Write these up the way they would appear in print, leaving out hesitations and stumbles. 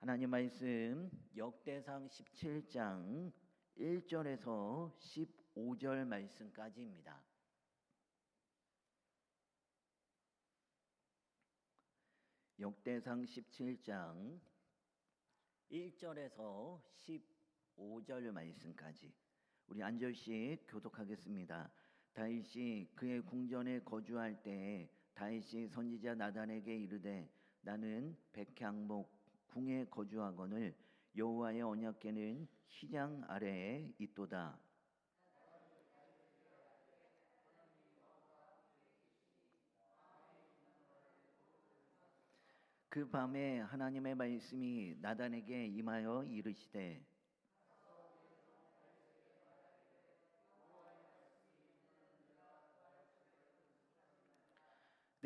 하나님 말씀 역대상 17장 1절에서 15절 말씀까지입니다. 역대상 17장 1절에서 15절 말씀까지 우리 한 절씩 교독하겠습니다. 다윗이 그의 궁전에 거주할 때에 다윗이 선지자 나단에게 이르되 나는 백향목 궁에 거주하거늘 여호와의 언약궤는 휘장 아래에 있도다. 그 밤에 하나님의 말씀이 나단에게 임하여 이르시되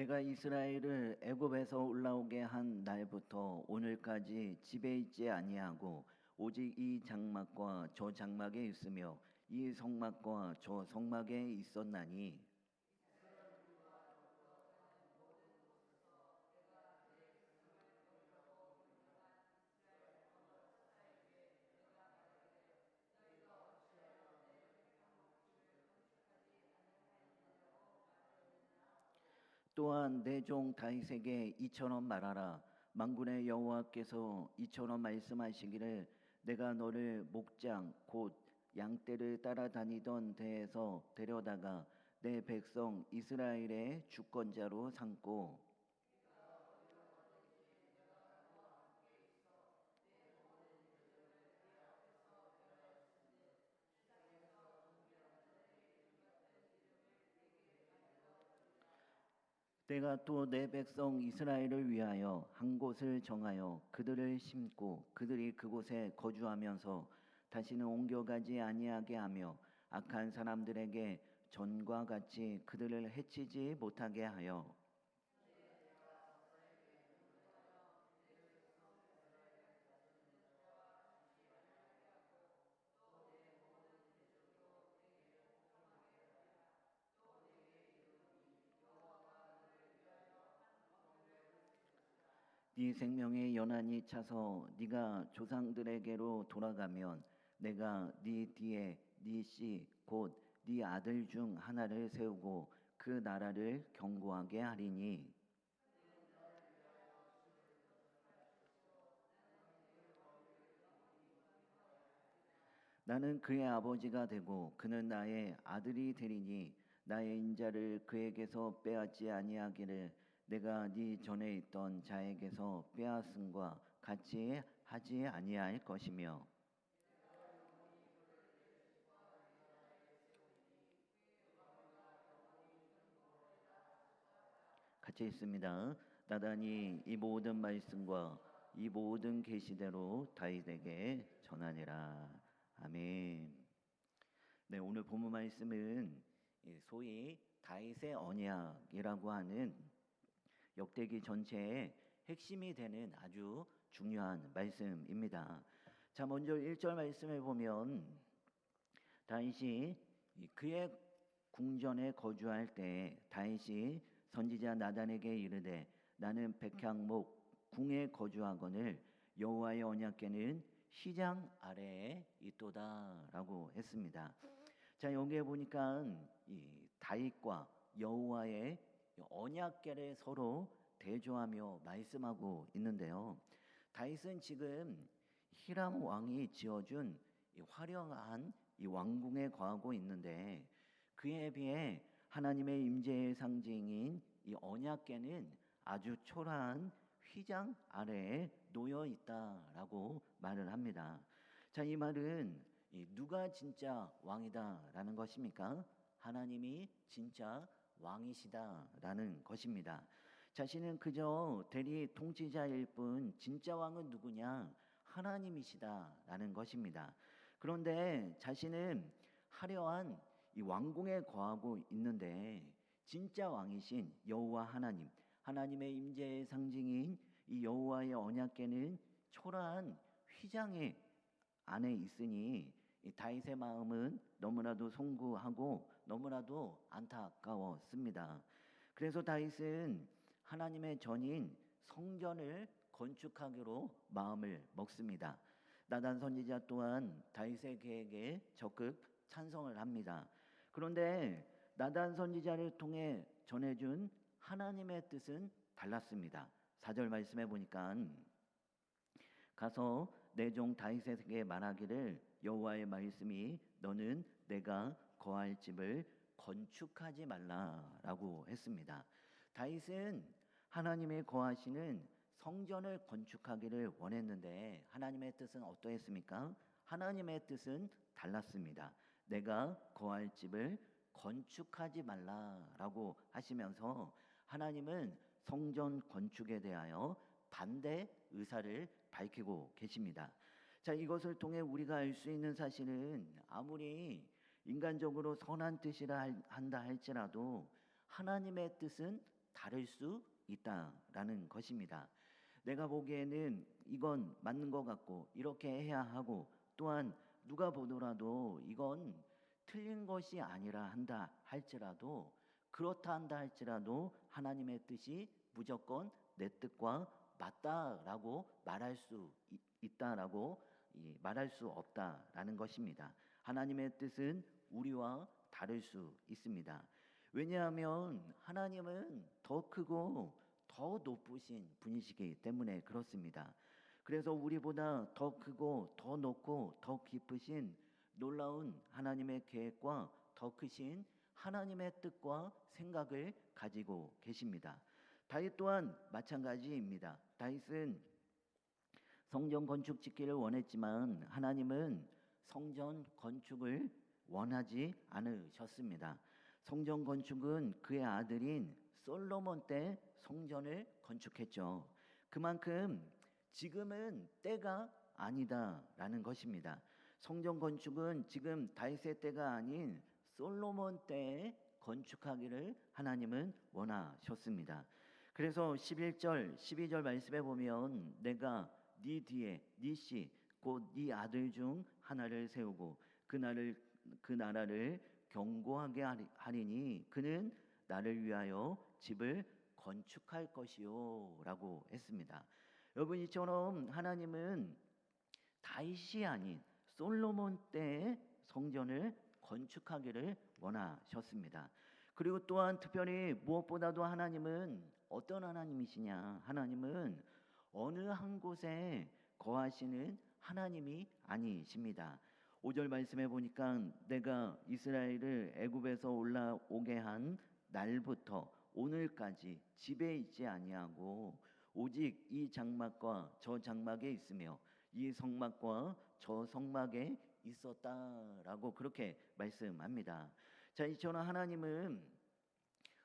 내가 이스라엘을 애굽에서 올라오게 한 날부터 오늘까지 집에 있지 아니하고 오직 이 장막과 저 장막에 있으며 이 성막과 저 성막에 있었나니 또한 내 종 다윗에게 이처럼 말하라. 만군의 여호와께서 이처럼 말씀하시기를 내가 너를 목장 곧 양떼를 따라다니던 데에서 데려다가 내 백성 이스라엘의 주권자로 삼고 내가 또 내 백성 이스라엘을 위하여 한 곳을 정하여 그들을 심고 그들이 그곳에 거주하면서 다시는 옮겨가지 아니하게 하며 악한 사람들에게 전과 같이 그들을 해치지 못하게 하여 네 생명의 연한이 차서 네가 조상들에게로 돌아가면 내가 네 뒤에 네 씨 곧 네 아들 중 하나를 세우고 그 나라를 견고하게 하리니 나는 그의 아버지가 되고 그는 나의 아들이 되리니 나의 인자를 그에게서 빼앗지 아니하기를 내가 네 전에 있던 자에게서 빼앗음과 같이 하지 아니할 것이며 같이 있습니다. 나단이 이 모든 말씀과 이 모든 계시대로 다윗에게 전하니라. 아멘. 네, 오늘 본문 말씀은 소위 다윗의 언약이라고 하는 역대기 전체의 핵심이 되는 아주 중요한 말씀입니다. 자, 먼저 1절 말씀을 보면 다윗이 그의 궁전에 거주할 때 다윗이 선지자 나단에게 이르되 나는 백향목 궁에 거주하거늘 여호와의 언약궤는 휘장 아래에 있도다라고 했습니다. 자, 여기에 보니까 이 다윗과 여호와의 언약궤를 서로 대조하며 말씀하고 있는데요. 다윗은 지금 히람 왕이 지어준 이 화려한 이 왕궁에 거하고 있는데 그에 비해 하나님의 임재의 상징인 이 언약궤는 아주 초라한 휘장 아래에 놓여 있다라고 말을 합니다. 자, 이 말은 누가 진짜 왕이다라는 것입니까? 하나님이 진짜 왕이시다라는 것입니다. 자신은 그저 대리 통치자일 뿐 진짜 왕은 누구냐? 하나님이시다라는 것입니다. 그런데 자신은 화려한 이 왕궁에 거하고 있는데 진짜 왕이신 여호와 하나님, 하나님의 임재의 상징인 이 여호와의 언약궤는 초라한 휘장의 안에 있으니 이 다윗의 마음은 너무나도 송구하고 너무나도 안타까웠습니다. 그래서 다윗은 하나님의 전인 성전을 건축하기로 마음을 먹습니다. 나단 선지자 또한 다윗의 계획에 적극 찬성을 합니다. 그런데 나단 선지자를 통해 전해준 하나님의 뜻은 달랐습니다. 4절 말씀해 보니까 가서 내 종 다윗에게 말하기를 여호와의 말씀이 너는 내가 거할 집을 건축하지 말라라고 했습니다. 다윗은 하나님의 거하시는 성전을 건축하기를 원했는데 하나님의 뜻은 어떠했습니까? 하나님의 뜻은 달랐습니다. 내가 거할 집을 건축하지 말라라고 하시면서 하나님은 성전 건축에 대하여 반대 의사를 밝히고 계십니다. 자, 이것을 통해 우리가 알 수 있는 사실은 아무리 인간적으로 선한 뜻이라 한다 할지라도 하나님의 뜻은 다를 수 있다라는 것입니다. 내가 보기에는 이건 맞는 것 같고 이렇게 해야 하고 또한 누가 보더라도 이건 틀린 것이 아니라 한다 할지라도 그렇다 한다 할지라도 하나님의 뜻이 무조건 내 뜻과 맞다라고 말할 수 있다라고 말할 수 없다라는 것입니다. 하나님의 뜻은 우리와 다를 수 있습니다. 왜냐하면 하나님은 더 크고 더 높으신 분이시기 때문에 그렇습니다. 그래서 우리보다 더 크고 더 높고 더 깊으신 놀라운 하나님의 계획과 더 크신 하나님의 뜻과 생각을 가지고 계십니다. 다윗 또한 마찬가지입니다. 다윗은 성전 건축 짓기를 원했지만 하나님은 성전 건축을 원하지 않으셨습니다. 성전 건축은 그의 아들인 솔로몬 때 성전을 건축했죠. 그만큼 지금은 때가 아니다라는 것입니다. 성전 건축은 지금 다윗의 때가 아닌 솔로몬 때에 건축하기를 하나님은 원하셨습니다. 그래서 11절, 12절 말씀에 보면 내가 네 뒤에 네 씨 곧 네 아들 중 하나를 세우고 그 나라를 견고하게 하리니 그는 나를 위하여 집을 건축할 것이요라고 했습니다. 여러분, 이처럼 하나님은 다윗이 아닌 솔로몬 때의 성전을 건축하기를 원하셨습니다. 그리고 또한 특별히 무엇보다도 하나님은 어떤 하나님이시냐? 하나님은 어느 한 곳에 거하시는 하나님이 아니십니다. 5절 말씀해 보니까 내가 이스라엘을 애굽에서 올라오게 한 날부터 오늘까지 집에 있지 아니하고 오직 이 장막과 저 장막에 있으며 이 성막과 저 성막에 있었다라고 그렇게 말씀합니다. 자, 이처럼 하나님은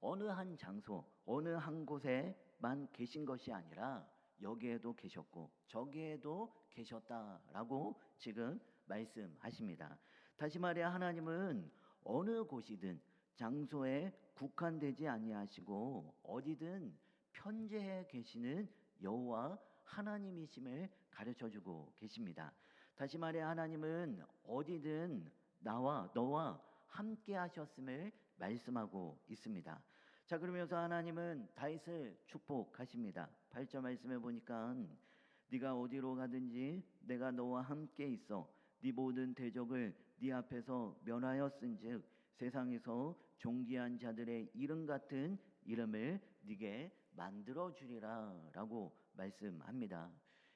어느 한 장소, 어느 한 곳에만 계신 것이 아니라 여기에도 계셨고 저기에도 계셨다라고 지금 말씀하십니다. 다시 말해 하나님은 어느 곳이든 장소에 국한되지 아니하시고 어디든 편재해 계시는 여호와 하나님이심을 가르쳐주고 계십니다. 다시 말해 하나님은 어디든 너와 함께 하셨음을 말씀하고 있습니다. 자, 그러면서 하나님은 다윗을 축복하십니다. 8절 말씀해 보니까 네가 어디로 가든지 내가 너와 함께 있어 네 모든 대적을 네 앞에서 면하였은즉 세상에서 존귀한 자들의 이름 같은 이름을 네게 만들어 주리라라고 말씀합니다.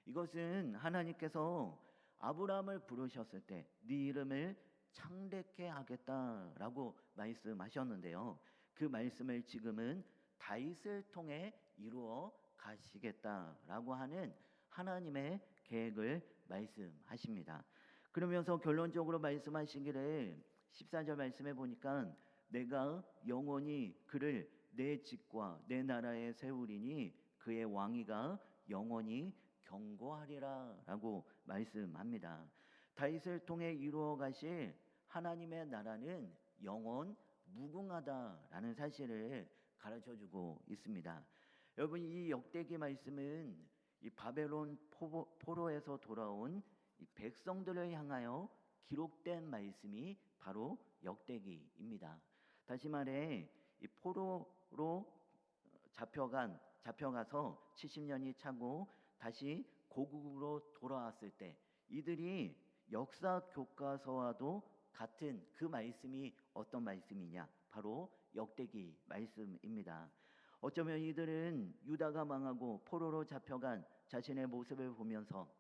이것은 하나님께서 아브라함을 부르셨을 때 네 이름을 창대케 하겠다라고 말씀하셨는데요. 그 말씀을 지금은 다윗을 통해 이루어 가시겠다라고 하는 하나님의 계획을 말씀하십니다. 그러면서 결론적으로 말씀하시기를 14절 말씀해 보니까 내가 영원히 그를 내 집과 내 나라에 세우리니 그의 왕위가 영원히 견고하리라라고 말씀합니다. 다윗을 통해 이루어 가실 하나님의 나라는 영원 무궁하다라는 사실을 가르쳐 주고 있습니다. 여러분, 이 역대기 말씀은 이 바벨론 포로에서 돌아온 이 백성들을 향하여 기록된 말씀이 바로 역대기입니다. 다시 말해 이 포로로 잡혀가서 70년이 차고 다시 고국으로 돌아왔을 때 이들이 역사 교과서와도 같은 그 말씀이 어떤 말씀이냐? 바로 역대기 말씀입니다. 어쩌면 이들은 유다가 망하고 포로로 잡혀간 자신의 모습을 보면서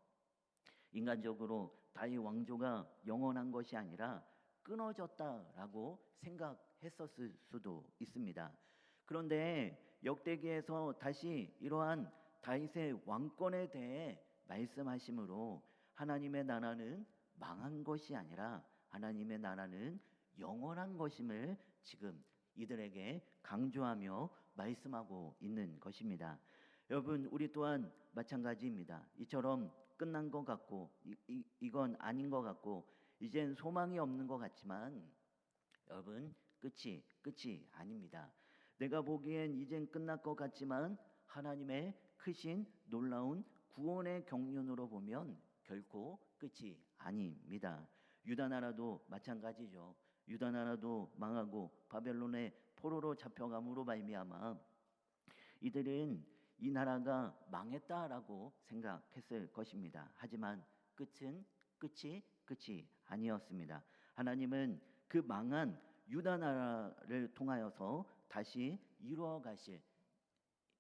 인간적으로 다윗 왕조가 영원한 것이 아니라 끊어졌다라고 생각했었을 수도 있습니다. 그런데 역대기에서 다시 이러한 다윗의 왕권에 대해 말씀하심으로 하나님의 나라는 망한 것이 아니라 하나님의 나라는 영원한 것임을 지금 이들에게 강조하며 말씀하고 있는 것입니다. 여러분, 우리 또한 마찬가지입니다. 이처럼 끝난 것 같고 이건 아닌 것 같고 이젠 소망이 없는 것 같지만 여러분, 끝이 아닙니다. 내가 보기엔 이젠 끝날 것 같지만 하나님의 크신 놀라운 구원의 경륜으로 보면 결코 끝이 아닙니다. 유다 나라도 마찬가지죠. 유다 나라도 망하고 바벨론의 포로로 잡혀감으로 말미암아 이들은 이 나라가 망했다라고 생각했을 것입니다. 하지만 끝이 아니었습니다. 하나님은 그 망한 유다 나라를 통하여서 다시 이루어 가실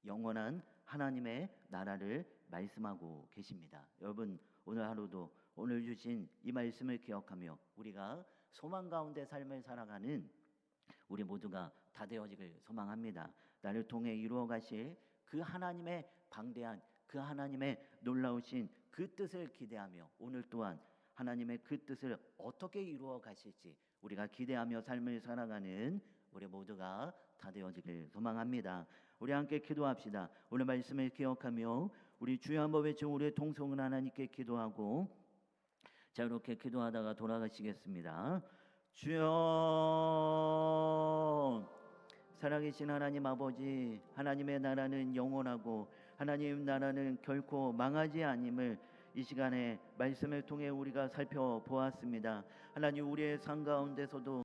영원한 하나님의 나라를 말씀하고 계십니다. 여러분, 오늘 하루도 오늘 주신 이 말씀을 기억하며 우리가 소망 가운데 삶을 살아가는 우리 모두가 다 되어지길 소망합니다. 나를 통해 이루어 가실 그 하나님의 방대한 그 하나님의 놀라우신 그 뜻을 기대하며 오늘 또한 하나님의 그 뜻을 어떻게 이루어 가실지 우리가 기대하며 삶을 살아가는 우리 모두가 다 되어지길 소망합니다. 우리 함께 기도합시다. 오늘 말씀을 기억하며 우리 주여 한번 외쳐 우리의 통성을 하나님께 기도하고 자, 이렇게 기도하다가 돌아가시겠습니다. 주여, 살아계신 하나님 아버지, 하나님의 나라는 영원하고 하나님 나라는 결코 망하지 아님을 이 시간에 말씀을 통해 우리가 살펴보았습니다. 하나님, 우리의 삶 가운데서도